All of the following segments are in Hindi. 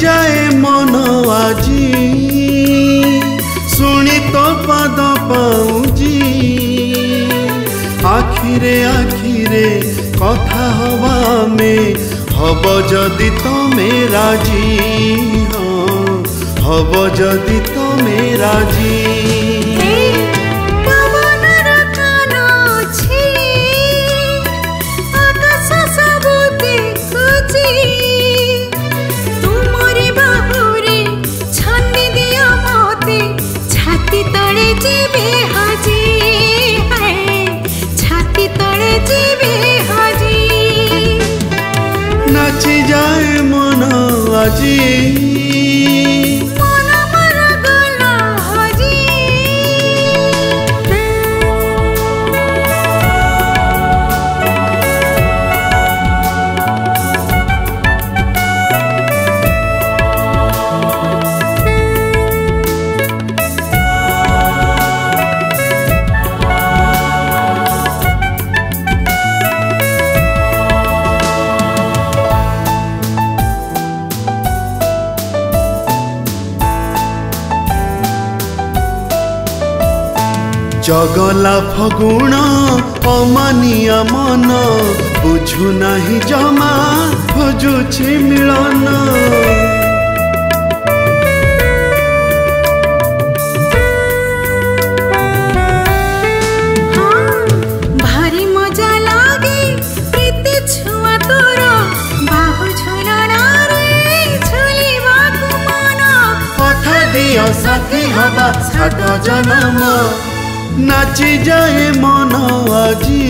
जाए मन आजी सुनी तो पद पाऊजी आखिरे आखिरे कथा हवा में हब जदि तमे राजी हब जदि तमे राजी नाची जाए मन आजी जगला फगुण अमानिया मन बुझु नहीं जमा खोजुछि मिलन भारी मजा लागे प्रीति छुआ तोर बाहु झुलना रे झुलिबा मन कथा दियो साथी हवा सात जन्म नाची जाए मन आजी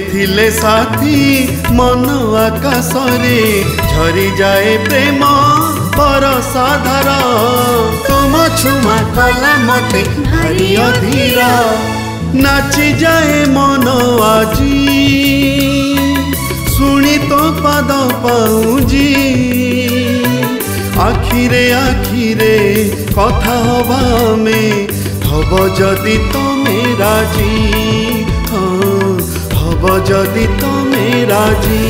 थिले साथी मन आकाश रे झरी जाए प्रेम परसाधार तुम छुमा कला मते भारी अधीर नाची जाए मन आजी सुनी तो पद पाऊजी आखिरे आखिरे कथा हवा में हब जदि तमे राजी हब जदि तमे राजी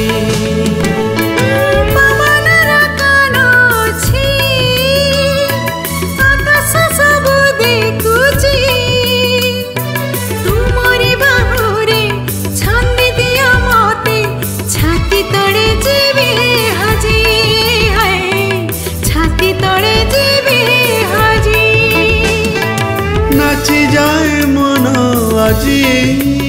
नाची जाए मन आजी।